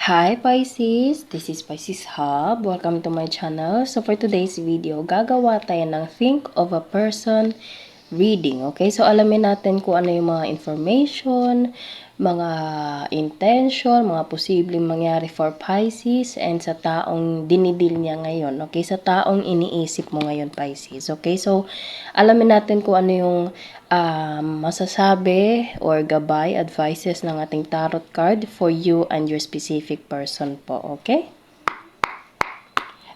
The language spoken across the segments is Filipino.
Hi Pisces! This is Pisces Hub. Welcome to my channel. So for today's video, gagawa tayo ng Think of a Person reading. Okay? So alamin natin kung ano yung mga information, mga intention, mga posibleng mangyari for Pisces and sa taong dinidil niya ngayon. Okay? Sa taong iniisip mo ngayon, Pisces. Okay? So alamin natin kung ano yung masasabi or gabay, advices ng ating tarot card for you and your specific person po, okay?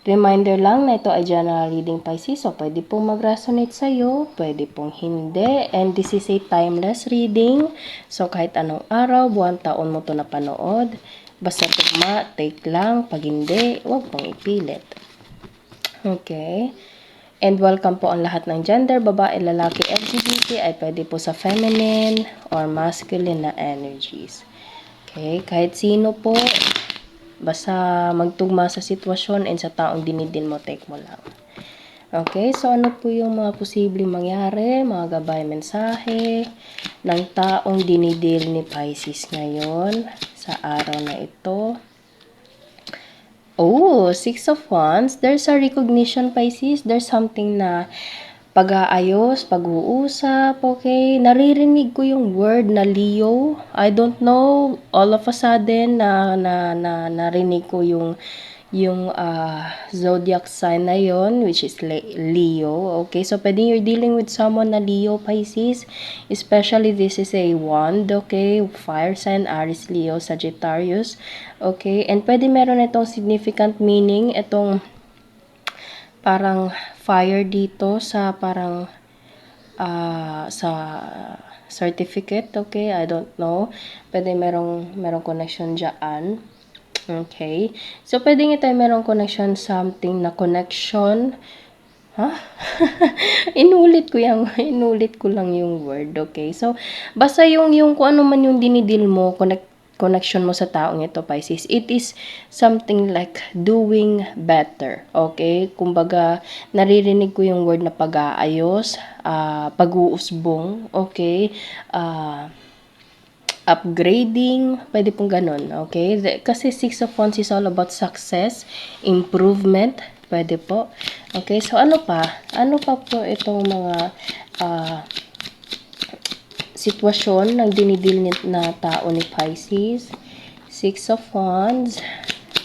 Reminder lang na ito ay general reading, Pisces, so pwede pong mag-resonate sa'yo, pwede pong hindi, and this is a timeless reading, so kahit anong araw, buwan, taon mo ito napanood, basta tugma, take lang, pag hindi, huwag pong ipilit. Okay? And welcome po ang lahat ng gender, babae, lalaki, LGBT, ay pwede po sa feminine or masculine na energies. Okay, kahit sino po, basta magtugma sa sitwasyon and sa taong dinidin mo, take mo lang. Okay, so ano po yung mga posibleng mangyari, mga gabay mensahe ng taong dinidil ni Pisces ngayon sa araw na ito. Oh, Six of Wands. There's a recognition, Pisces. There's something na pag-aayos, pag-uusap, okay? Naririnig ko yung word na Leo. I don't know, all of a sudden, narinig ko yung zodiac sign na yon, which is Leo. Okay, so pwede you're dealing with someone na Leo, Pisces. Especially this is a wand, okay? Fire sign, Aries, Leo, Sagittarius. Okay, and pwede meron itong significant meaning, itong parang fire dito sa parang sa certificate, okay? I don't know. Pwede merong connection dyan. Okay. So, pwedeng ito ay merong connection, something na connection. Ha? Inulit ko lang yung word, okay? So, basta yung kung ano man yung dinidil mo, connection mo sa taong ito, Pisces, it is something like doing better, okay? Kumbaga, naririnig ko yung word na pag-aayos, pag-uusbong, okay? Upgrading, pwede pong ganun, okay? Kasi Six of Wands is all about success, improvement, pwede po. Okay, so ano pa? Ano pa po itong mga sitwasyon ng dinidil na tao ni Pisces? Six of Wands,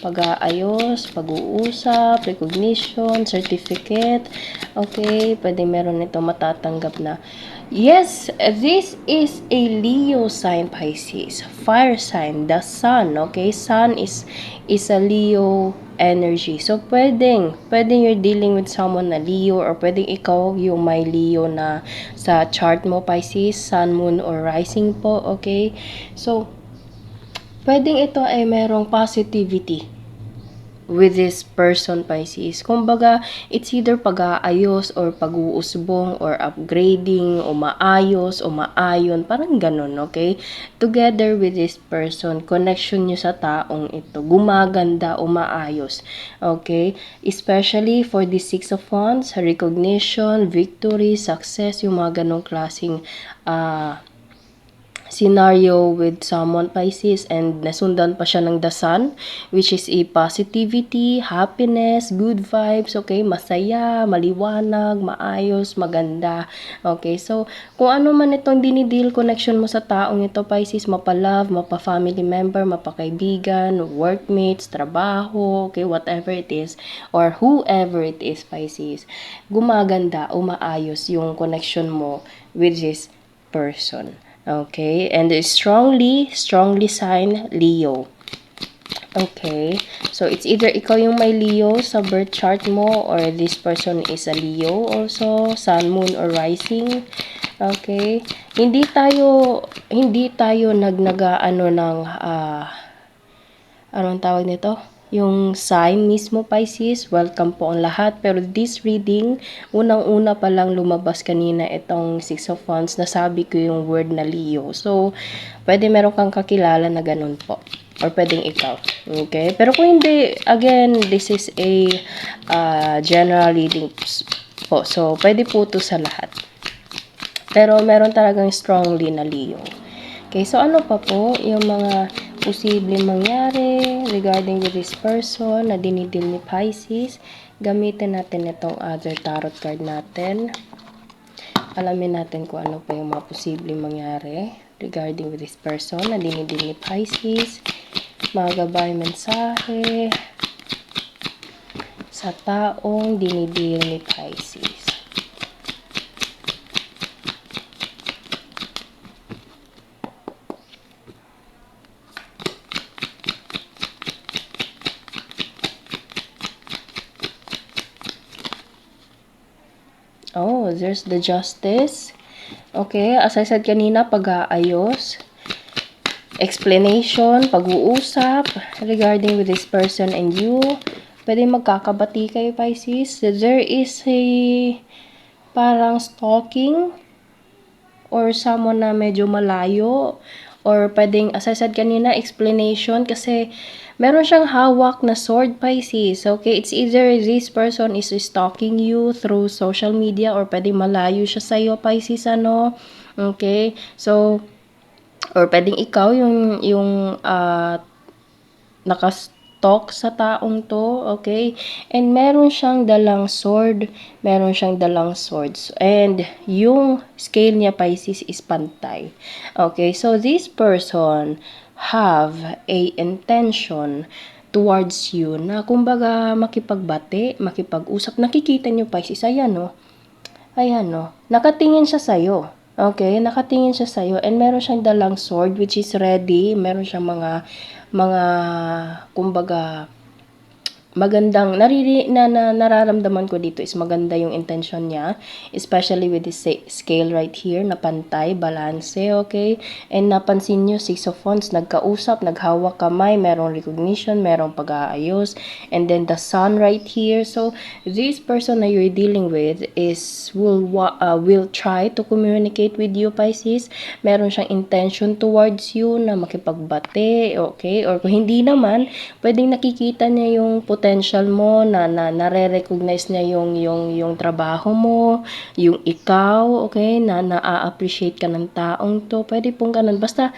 pag-aayos, pag-uusap, recognition, certificate. Okay, pwede meron ito matatanggap na. Yes, this is a Leo sign, Pisces. Fire sign, the sun, okay? Sun is a Leo energy. So, pwedeng you're dealing with someone na Leo or pwedeng ikaw yung may Leo na sa chart mo, Pisces, sun, moon, or rising po, okay? So, pwedeng ito ay merong positivity with this person, Pisces. Kumbaga, it's either pag-aayos or pag-uusbong or upgrading o maayos o maayon. Parang ganun, okay? Together with this person, connection nyo sa taong ito, gumaganda o maayos. Okay? Especially for the Six of Wands, recognition, victory, success, yung mga ganong klaseng scenario with someone, Pisces, and nasundan pa siya ng the sun, which is a positivity, happiness, good vibes, okay, masaya, maliwanag, maayos, maganda, okay, so, kung ano man itong dinidil connection mo sa taong ito, Pisces, mapa-love, mapa-family member, mapa-kaibigan, workmates, trabaho, okay, whatever it is, or whoever it is, Pisces, gumaganda o maayos yung connection mo with this person. Okay, and strongly sign Leo. Okay, so it's either ikaw yung may Leo sa birth chart mo or this person is a Leo also, sun, moon, or rising. Okay, hindi tayo nagnaga-ano ng anong tawag nito? Yung sign mismo, Pisces, welcome po ang lahat. Pero this reading, unang-una pa lang lumabas kanina itong Six of Wands, nasabi ko yung word na Leo. So, pwede meron kang kakilala na ganun po. Or pwedeng ikaw. Okay? Pero kung hindi, again, this is a general reading po. So, pwede po ito sa lahat. Pero meron talagang strongly na Leo. Okay, so ano pa po yung mga posibleng mangyari regarding with this person na dinidil ni Pisces. Gamitin natin itong other tarot card natin. Alamin natin kung ano pa yung mga posibleng mangyari regarding with this person na dinidil ni Pisces. Mga gabay mensahe sa taong dinidil ni Pisces. Oh, there's the Justice. Okay, as I said kanina, pag-aayos, explanation, pag-uusap regarding with this person and you. Pwede magkakabati kayo, Pisces. There is a parang stalking or someone na medyo malayo. Or pwedeng, as I said kanina, explanation kasi meron siyang hawak na sword, Pisces. Okay, it's either this person is stalking you through social media or pwedeng malayo siya sa'yo, Pisces, ano. Okay, so, or pwedeng ikaw yung nakastalk sa taong to, okay? And meron siyang dalang sword, swords. And yung scale niya, Pisces, is pantay. Okay, so this person have a intention towards you na kumbaga makipagbati, makipag-usap. Nakikita niyo, Pisces, ayan no. Ayan no. Nakatingin siya sa'yo. Okay, nakatingin siya sa'yo and meron siyang dalang sword which is ready. Meron siyang mga kumbaga magandang nararamdaman ko dito is maganda yung intention niya, especially with this scale right here na pantay, balanse, okay? And napansin nyo, 6 of Wands, nagkausap, naghawak kamay, merong recognition, merong pag-aayos, and then the Sun right here. So this person na you're dealing with is will try to communicate with you, Pisces. Meron siyang intention towards you na makipagbate, okay? Or kung hindi naman, pwedeng nakikita niya yung potential mo na nare-recognize niya yung trabaho mo, yung ikaw, okay, na na-appreciate ka ng taong to. Pwede pong ganun. Basta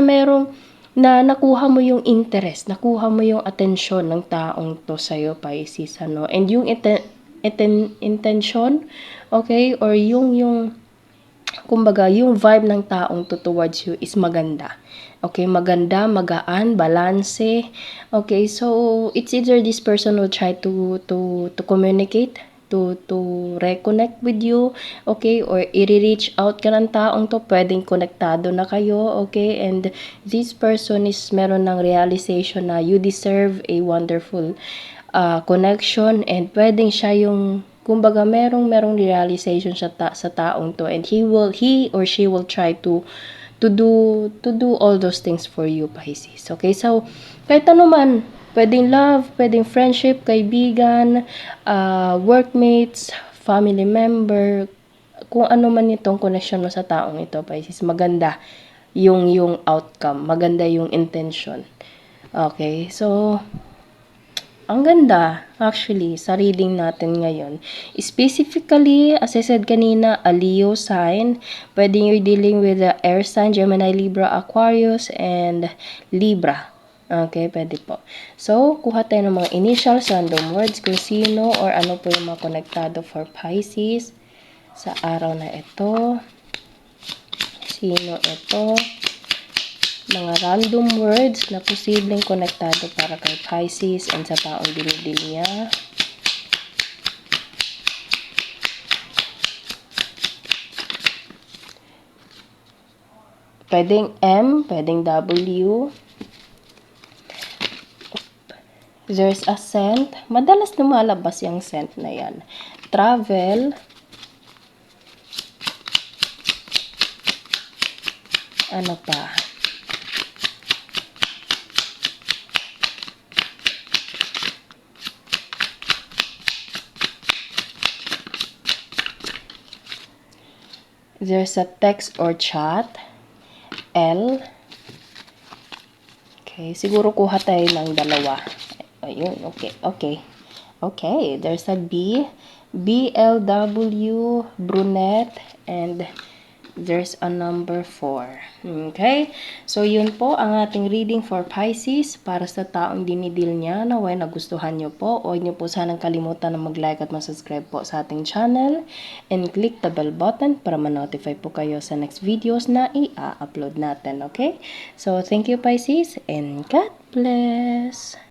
merong na nakuha mo yung interest, nakuha mo yung atensyon ng taong to sa'yo, Pisces, ano. And yung intention, okay, or yung kumbaga, yung vibe ng taong to towards you is maganda. Okay, maganda, magaan, balanse. Okay, so it's either this person will try to communicate, to reconnect with you, okay, or i-reach out ka ng taong to, pwedeng konektado na kayo, okay, and this person is meron ng realization na you deserve a wonderful connection and pwedeng siya yung kumbaga merong realization siya sa taong to and he or she will try to do all those things for you, Pisces. Okay, so kahit ano man, pwedeng love, pwedeng friendship, kaibigan, workmates, family member, kung ano man itong connection mo sa taong ito, Pisces, maganda yung outcome, maganda yung intention. Okay, so ang ganda, actually, sa reading natin ngayon. Specifically, as I said kanina, a Leo sign. Pwede you're dealing with the air sign, Gemini, Libra, Aquarius, and Libra. Okay, pwede po. So, kuha tayo ng mga initials, random words, kung sino or ano po yung mga konektado for Pisces sa araw na ito. Sino ito? Mga random words na posibleng konektado para kay Pisces and sa taong dinidil niya. Pwedeng M, pwedeng W. There's a scent. Madalas lumalabas yung scent na yan. Travel. Ano pa? There's a text or chat. L. Okay, siguro kuha tayo ng dalawa. Ayun, okay, there's a B. BLW, brunette, and there's a number 4. Okay? So, yun po ang ating reading for Pisces para sa taong dinidil niya. Naway nagustuhan nyo po. Huwag nyo po sanang kalimutan na mag-like at mag-subscribe po sa ating channel. And click the bell button para ma-notify po kayo sa next videos na i-upload natin. Okay? So, thank you Pisces and God bless!